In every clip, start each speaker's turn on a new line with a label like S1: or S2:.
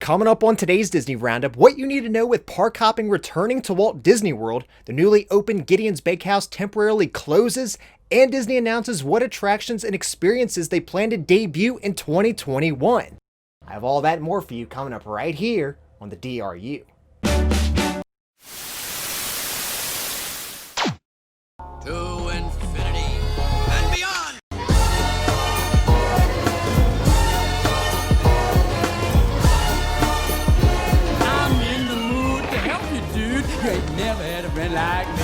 S1: Coming up on today's Disney Roundup, what you need to know with park hopping returning to Walt Disney World, the newly opened Gideon's Bakehouse temporarily closes, and Disney announces what attractions and experiences they plan to debut in 2021. I have all that and more for you coming up right here on the DRU.
S2: To infinity and beyond!
S3: I'm in the mood to help you, dude. You ain't never had a friend like me.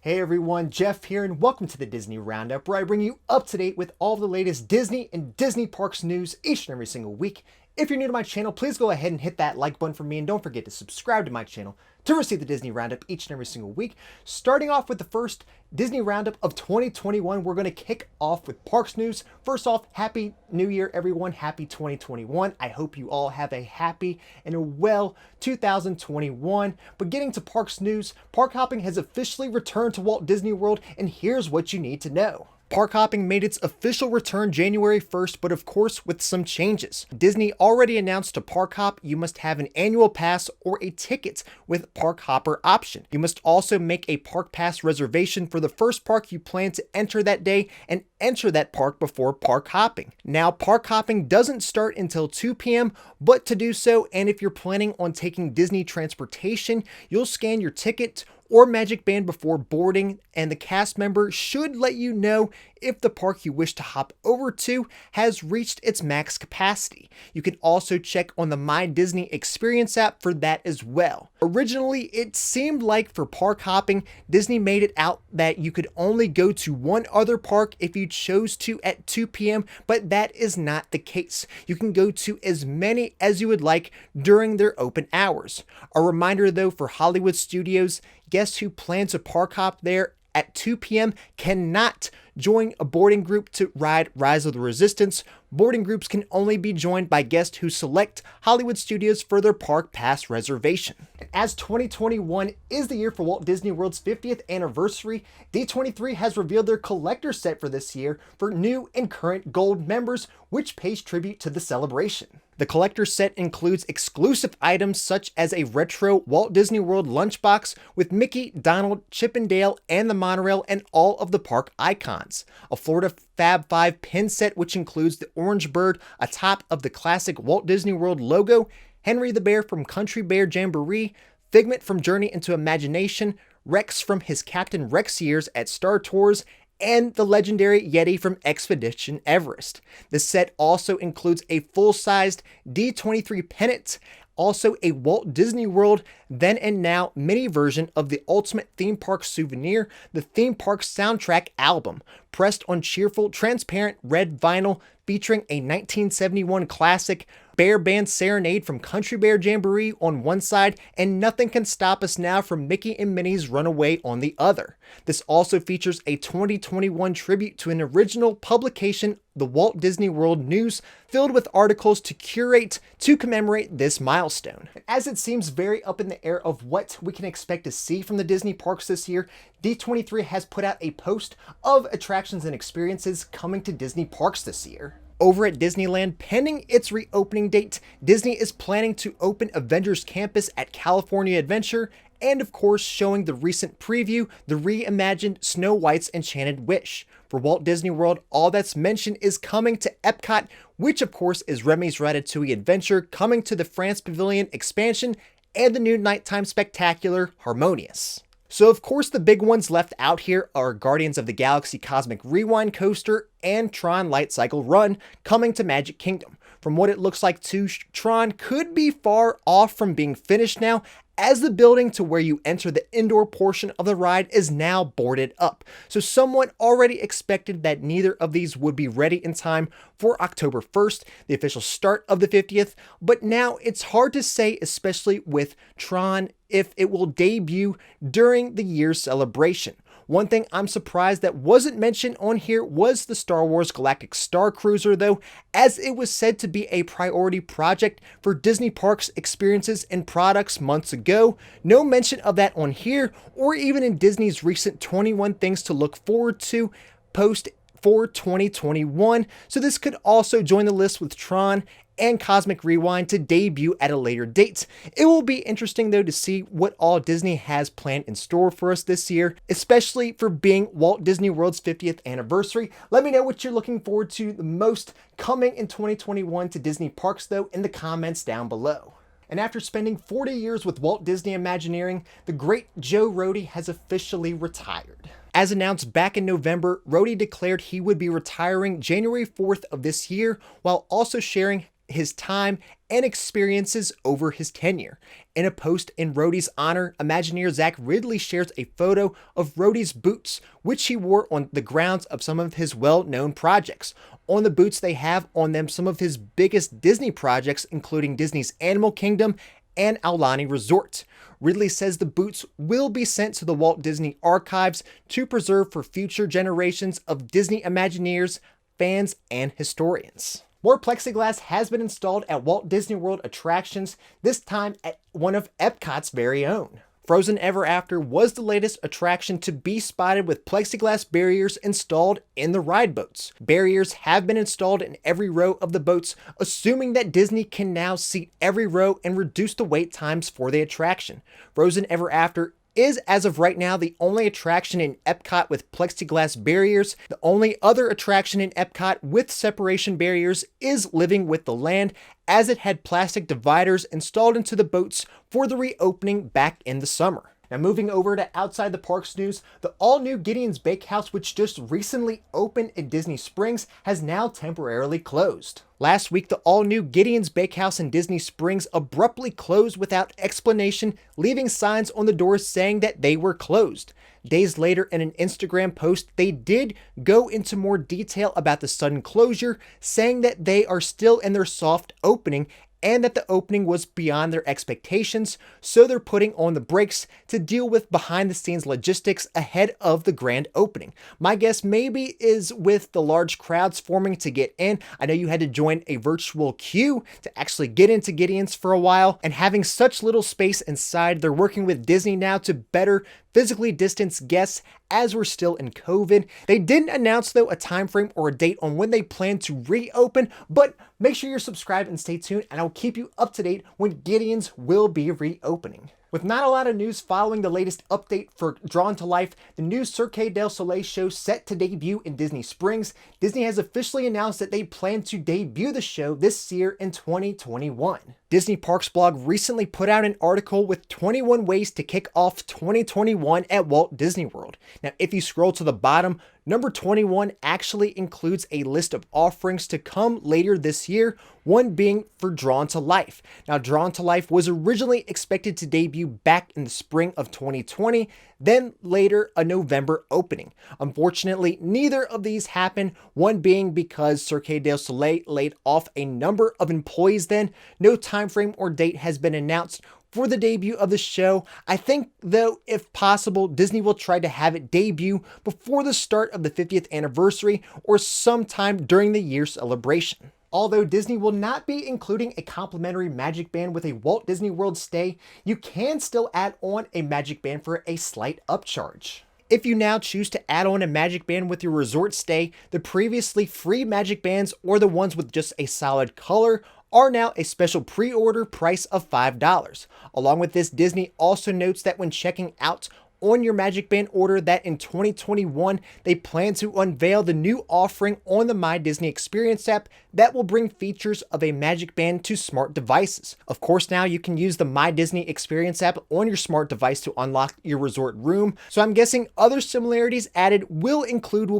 S1: Hey everyone, Jeff here, and welcome to the Disney Roundup, where I bring you up to date with all the latest Disney and Disney Parks news each and every single week. If you're new to my channel, please go ahead and hit that like button for me, and don't forget to subscribe to my channel to receive the Disney Roundup each and every single week. Starting off with the first Disney Roundup of 2021, we're going to kick off with parks news. First off, Happy New Year, everyone. Happy 2021. I hope you all have a happy and a well 2021. But getting to parks news, park hopping has officially returned to Walt Disney World, and here's what you need to know. Park hopping made its official return January 1st, but of course with some changes. Disney already announced to park hop, you must have an annual pass or a ticket with park hopper option. You must also make a park pass reservation for the first park you plan to enter that day and enter that park before park hopping. Now, park hopping doesn't start until 2 p.m., but to do so, and if you're planning on taking Disney transportation, you'll scan your ticket or Magic Band before boarding, and the cast member should let you know if the park you wish to hop over to has reached its max capacity. You can also check on the My Disney Experience app for that as well. Originally, it seemed like for park hopping, Disney made it out that you could only go to one other park if you chose to at 2 p.m., but that is not the case. You can go to as many as you would like during their open hours. A reminder though, for Hollywood Studios, guests who plan to park hop there at 2 p.m. cannot join a boarding group to ride Rise of the Resistance. Boarding groups can only be joined by guests who select Hollywood Studios for their park pass reservation. As 2021 is the year for Walt Disney World's 50th anniversary, D23 has revealed their collector set for this year for new and current gold members, which pays tribute to the celebration. The collector set includes exclusive items such as a retro Walt Disney World lunchbox with Mickey, Donald, Chip and Dale, and the monorail and all of the park icons. A Florida Fab 5 pin set which includes the orange bird atop of the classic Walt Disney World logo, Henry the Bear from Country Bear Jamboree, Figment from Journey into Imagination, Rex from his Captain Rex years at Star Tours, and the legendary Yeti from Expedition Everest. The set also includes a full-sized D23 pennant, also a Walt Disney World Then and Now mini version of the ultimate theme park souvenir, the theme park soundtrack album, pressed on cheerful, transparent red vinyl featuring a 1971 classic, Bear Band Serenade from Country Bear Jamboree on one side, and Nothing Can Stop Us Now from Mickey and Minnie's Runaway on the other. This also features a 2021 tribute to an original publication, the Walt Disney World News, filled with articles to commemorate this milestone. As it seems very up in the air of what we can expect to see from the Disney parks this year, D23 has put out a post of attractions and experiences coming to Disney parks this year. Over at Disneyland, pending its reopening date, Disney is planning to open Avengers Campus at California Adventure, and of course showing the recent preview, the reimagined Snow White's Enchanted Wish. For Walt Disney World, all that's mentioned is coming to Epcot, which of course is Remy's Ratatouille Adventure coming to the France Pavilion expansion, and the new nighttime spectacular Harmonious. So of course the big ones left out here are Guardians of the Galaxy Cosmic Rewind Coaster and Tron Light Cycle Run coming to Magic Kingdom. From what it looks like too, Tron could be far off from being finished now, as the building to where you enter the indoor portion of the ride is now boarded up. So someone already expected that neither of these would be ready in time for October 1st, the official start of the 50th, but now it's hard to say, especially with Tron, if it will debut during the year's celebration. One thing I'm surprised that wasn't mentioned on here was the Star Wars Galactic Star Cruiser though, as it was said to be a priority project for Disney Parks experiences and products months ago. No mention of that on here or even in Disney's recent 21 Things to Look Forward to post for 2021, so this could also join the list with Tron and Cosmic Rewind to debut at a later date. It will be interesting though to see what all Disney has planned in store for us this year, especially for being Walt Disney World's 50th anniversary. Let me know what you're looking forward to the most coming in 2021 to Disney parks though in the comments down below. And after spending 40 years with Walt Disney Imagineering, the great Joe Rohde has officially retired. As announced back in November, Rohde declared he would be retiring January 4th of this year, while also sharing his time and experiences over his tenure. In a post in Rohde's honor, Imagineer Zach Ridley shares a photo of Rohde's boots, which he wore on the grounds of some of his well-known projects. On the boots, they have on them some of his biggest Disney projects, including Disney's Animal Kingdom and Aulani Resort. Ridley says the boots will be sent to the Walt Disney Archives to preserve for future generations of Disney Imagineers, fans, and historians. More plexiglass has been installed at Walt Disney World attractions, this time at one of Epcot's very own. Frozen Ever After was the latest attraction to be spotted with plexiglass barriers installed in the ride boats. Barriers have been installed in every row of the boats, assuming that Disney can now seat every row and reduce the wait times for the attraction. Frozen Ever After is, as of right now, the only attraction in Epcot with plexiglass barriers. The only other attraction in Epcot with separation barriers is Living with the Land, as it had plastic dividers installed into the boats for the reopening back in the summer. Now moving over to outside the parks news, the all-new Gideon's Bakehouse, which just recently opened in Disney Springs, has now temporarily closed. Last week, the all-new Gideon's Bakehouse in Disney Springs abruptly closed without explanation, leaving signs on the doors saying that they were closed. Days later, in an Instagram post, they did go into more detail about the sudden closure, saying that they are still in their soft opening and that the opening was beyond their expectations, so they're putting on the brakes to deal with behind-the-scenes logistics ahead of the grand opening. My guess maybe is with the large crowds forming to get in. I know you had to join a virtual queue to actually get into Gideon's for a while, and having such little space inside, they're working with Disney now to better physically distance guests as we're still in COVID. They didn't announce though a time frame or a date on when they plan to reopen, but make sure you're subscribed and stay tuned, and I'll keep you up to date when Gideon's will be reopening. With not a lot of news following the latest update for Drawn to Life, the new Cirque du Soleil show set to debut in Disney Springs, Disney has officially announced that they plan to debut the show this year in 2021. Disney Parks blog recently put out an article with 21 ways to kick off 2021 at Walt Disney World. Now, if you scroll to the bottom, number 21 actually includes a list of offerings to come later this year, one being for Drawn to Life. Now, Drawn to Life was originally expected to debut back in the spring of 2020, then later a November opening. Unfortunately, neither of these happened, one being because Cirque du Soleil laid off a number of employees then. No time frame or date has been announced for the debut of the show. I think, though, if possible, Disney will try to have it debut before the start of the 50th anniversary or sometime during the year celebration. Although Disney will not be including a complimentary Magic Band with a Walt Disney World stay, you can still add on a Magic Band for a slight upcharge. If you now choose to add on a Magic Band with your resort stay, the previously free Magic Bands or the ones with just a solid color are now a special pre-order price of $5. Along with this, Disney also notes that when checking out on your Magic Band order that in 2021, they plan to unveil the new offering on the My Disney Experience app that will bring features of a Magic Band to smart devices. Of course, now you can use the My Disney Experience app on your smart device to unlock your resort room. So I'm guessing other similarities added will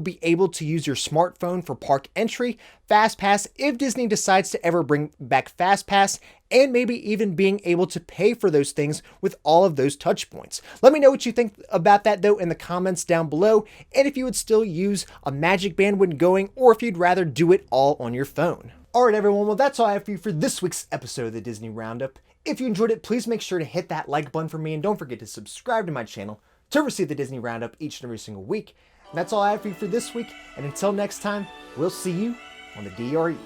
S1: be able to use your smartphone for park entry, FastPass if Disney decides to ever bring back FastPass, and maybe even being able to pay for those things with all of those touch points. Let me know what you think about that though in the comments down below, and if you would still use a Magic Band when going, or if you'd rather do it all on your phone. Alright everyone, well that's all I have for you for this week's episode of the Disney Roundup. If you enjoyed it, please make sure to hit that like button for me, and don't forget to subscribe to my channel to receive the Disney Roundup each and every single week. And that's all I have for you for this week, and until next time, we'll see you on the DRU.